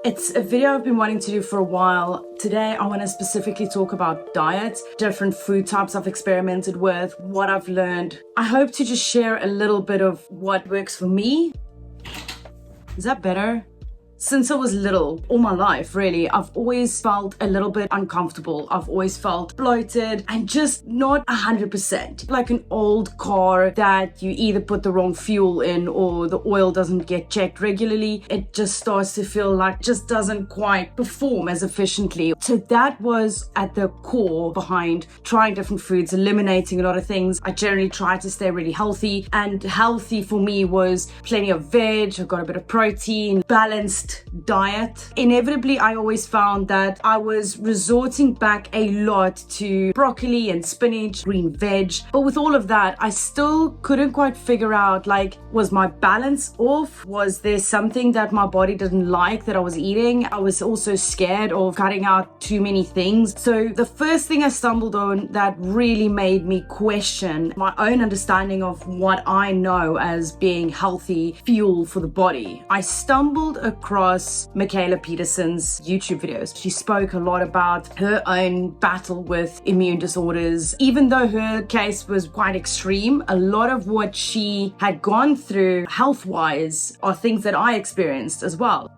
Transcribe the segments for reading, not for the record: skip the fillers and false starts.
It's a video I've been wanting to do for a while. Today, I want to specifically talk about diets, different food types I've experimented with, what I've learned. I hope to just share a little bit of what works for me. Is that better? Since I was little, all my life really, I've always felt a little bit uncomfortable. I've always felt bloated and just not 100%. Like an old car that you either put the wrong fuel in or the oil doesn't get checked regularly. It just starts to feel like it just doesn't quite perform as efficiently. So that was at the core behind trying different foods, eliminating a lot of things. I generally tried to stay really healthy, and healthy for me was plenty of veg, I got a bit of protein, balanced diet. Inevitably, I always found that I was resorting back a lot to broccoli and spinach, green veg. But with all of that, I still couldn't quite figure out, like, was my balance off? Was there something that my body didn't like that I was eating? I was also scared of cutting out too many things. So the first thing I stumbled on that really made me question my own understanding of what I know as being healthy fuel for the body. I stumbled across Mikhaila Peterson's YouTube videos. She spoke a lot about her own battle with immune disorders. Even though her case was quite extreme, a lot of what she had gone through health-wise are things that I experienced as well.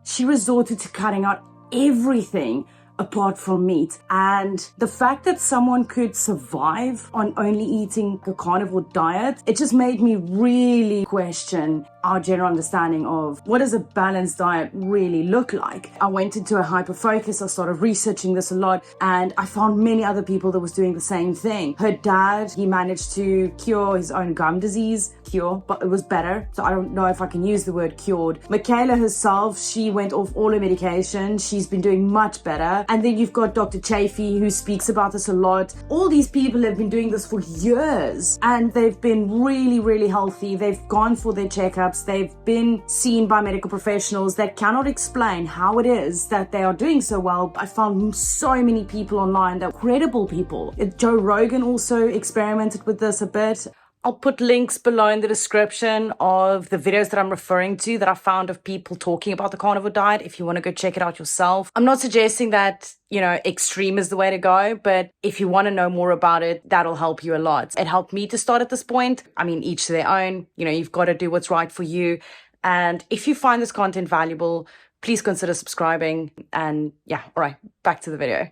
She resorted to cutting out everything apart from meat, and the fact that someone could survive on only eating a carnivore diet, it just made me really question our general understanding of what does a balanced diet really look like. I went into a hyper focus. I started researching this a lot, and I found many other people that was doing the same thing. Her dad, he managed to cure his own gum disease. But it was better, so I don't know if I can use the word cured. Mikhaila herself, she went off all her medication. She's been doing much better. And then you've got Dr. Chafee, who speaks about this a lot. All these people have been doing this for years, and they've been really, really healthy. They've gone for their checkups. They've been seen by medical professionals that cannot explain how it is that they are doing so well. I found so many people online that were credible people. Joe Rogan also experimented with this a bit. I'll put links below in the description of the videos that I'm referring to that I found of people talking about the carnivore diet if you want to go check it out yourself. I'm not suggesting that, extreme is the way to go, but if you want to know more about it, that'll help you a lot. It helped me to start at this point. I mean, each to their own. You've got to do what's right for you. And if you find this content valuable, please consider subscribing. And yeah, all right, back to the video.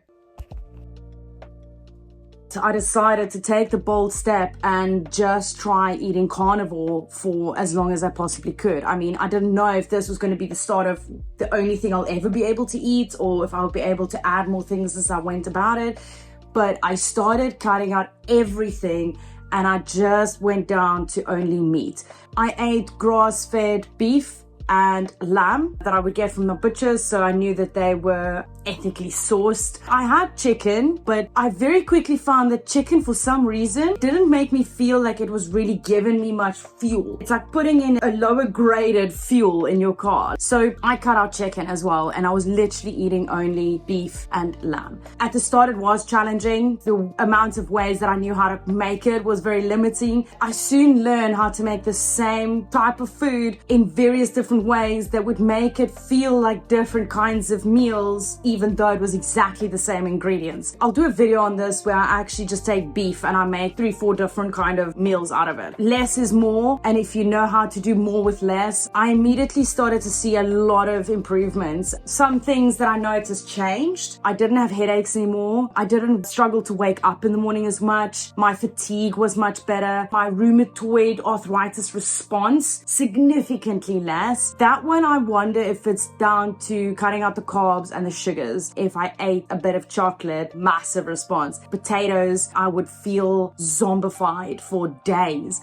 So I decided to take the bold step and just try eating carnivore for as long as I possibly could. I mean, I didn't know if this was going to be the start of the only thing I'll ever be able to eat, or if I'll be able to add more things as I went about it. But I started cutting out everything, and I just went down to only meat. I ate grass-fed beef and lamb that I would get from the butchers, so I knew that they were ethically sourced. I had chicken, but I very quickly found that chicken, for some reason, didn't make me feel like it was really giving me much fuel. It's like putting in a lower graded fuel in your car. So I cut out chicken as well, and I was literally eating only beef and lamb. At the start, it was challenging. The amount of ways that I knew how to make it was very limiting. I soon learned how to make the same type of food in various different ways that would make it feel like different kinds of meals, even though it was exactly the same ingredients. I'll do a video on this where I actually just take beef and I make 3-4 different kind of meals out of it. Less is more, and if you know how to do more with less, I immediately started to see a lot of improvements. Some things that I noticed changed. I didn't have headaches anymore. I didn't struggle to wake up in the morning as much. My fatigue was much better. My rheumatoid arthritis response significantly less. That one, I wonder if it's down to cutting out the carbs and the sugars. If I ate a bit of chocolate, massive response. Potatoes, I would feel zombified for days.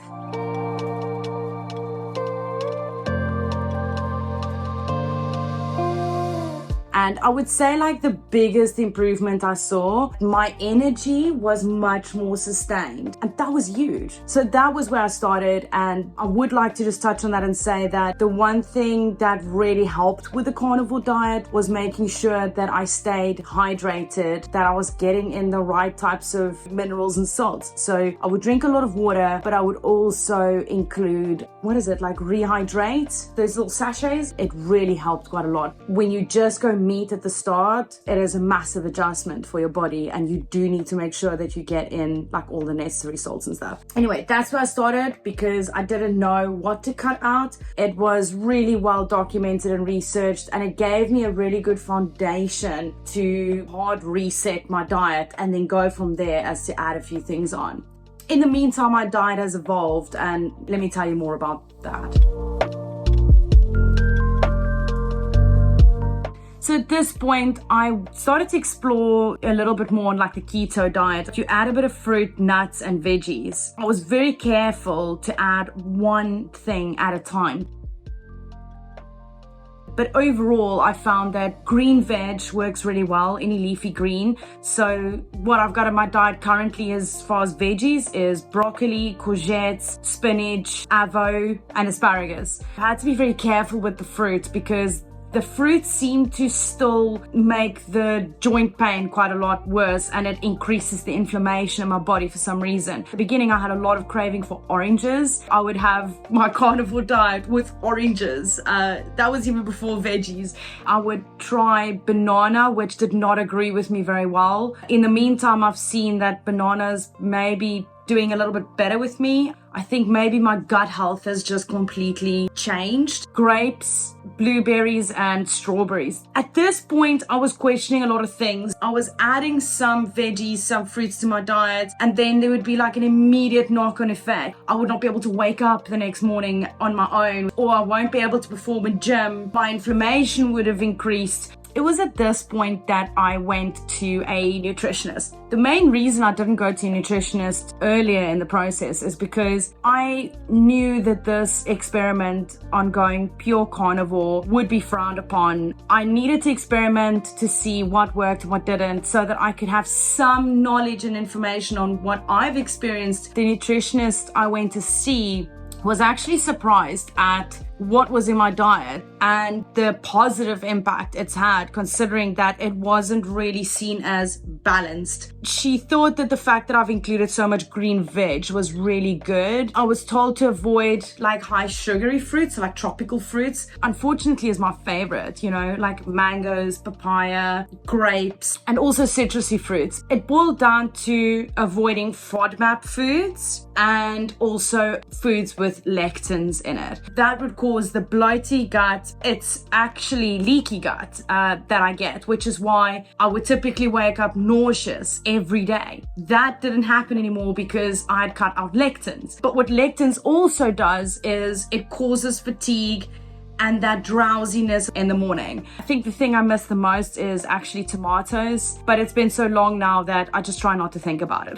And I would say like the biggest improvement I saw, my energy was much more sustained, and that was huge. So that was where I started, and I would like to just touch on that and say that the one thing that really helped with the carnivore diet was making sure that I stayed hydrated, that I was getting in the right types of minerals and salts. So I would drink a lot of water, but I would also include, like rehydrate, those little sachets. It really helped quite a lot. When you just go meat at the start, it is a massive adjustment for your body, and you do need to make sure that you get in like all the necessary salts and stuff. Anyway, that's where I started because I didn't know what to cut out. It was really well documented and researched, and it gave me a really good foundation to hard reset my diet and then go from there as to add a few things on. In the meantime, my diet has evolved, and let me tell you more about that. So at this point, I started to explore a little bit more on like the keto diet. You add a bit of fruit, nuts, and veggies. I was very careful to add one thing at a time. But overall, I found that green veg works really well, any leafy green. So what I've got in my diet currently as far as veggies is broccoli, courgettes, spinach, avo, and asparagus. I had to be very careful with the fruit because the fruits seem to still make the joint pain quite a lot worse, and it increases the inflammation in my body for some reason. At the beginning, I had a lot of craving for oranges. I would have my carnivore diet with oranges. That was even before veggies. I would try banana, which did not agree with me very well. In the meantime, I've seen that bananas may be doing a little bit better with me. I think maybe my gut health has just completely changed. Grapes, blueberries, and strawberries. At this point, I was questioning a lot of things. I was adding some veggies, some fruits to my diet, and then there would be like an immediate knock-on effect. I would not be able to wake up the next morning on my own, or I won't be able to perform in gym. My inflammation would have increased. It was at this point that I went to a nutritionist. The main reason I didn't go to a nutritionist earlier in the process is because I knew that this experiment on going pure carnivore would be frowned upon. I needed to experiment to see what worked and what didn't so that I could have some knowledge and information on what I've experienced. The nutritionist I went to see was actually surprised at what was in my diet and the positive impact it's had, considering that it wasn't really seen as balanced. She thought that the fact that I've included so much green veg was really good. I was told to avoid like high sugary fruits, like tropical fruits. Unfortunately, is my favorite, like mangoes, papaya, grapes, and also citrusy fruits. It boiled down to avoiding FODMAP foods and also foods with lectins in it. That would cause the bloaty gut. It's actually leaky gut that I get, which is why I would typically wake up nauseous every day. That didn't happen anymore because I had cut out lectins. But what lectins also does is it causes fatigue and that drowsiness in the morning. I think the thing I miss the most is actually tomatoes, but it's been so long now that I just try not to think about it.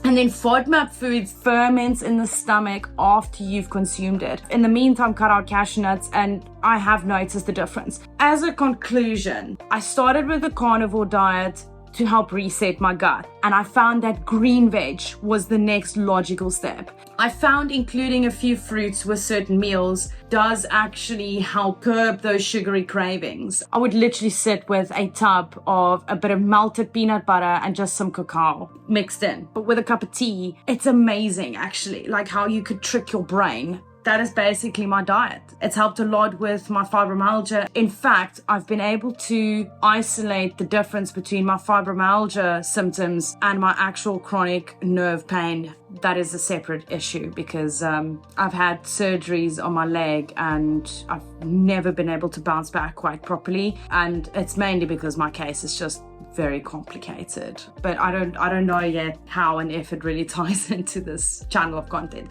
And then FODMAP foods ferments in the stomach after you've consumed it. In the meantime, cut out cashew nuts, and I have noticed the difference. As a conclusion, I started with the carnivore diet to help reset my gut, and I found that green veg was the next logical step. I found including a few fruits with certain meals does actually help curb those sugary cravings. I would literally sit with a tub of a bit of melted peanut butter and just some cacao mixed in, but with a cup of tea. It's amazing actually, like how you could trick your brain. That is basically my diet. It's helped a lot with my fibromyalgia. In fact, I've been able to isolate the difference between my fibromyalgia symptoms and my actual chronic nerve pain. That is a separate issue because I've had surgeries on my leg and I've never been able to bounce back quite properly. And it's mainly because my case is just very complicated. But I don't know yet how and if it really ties into this channel of content.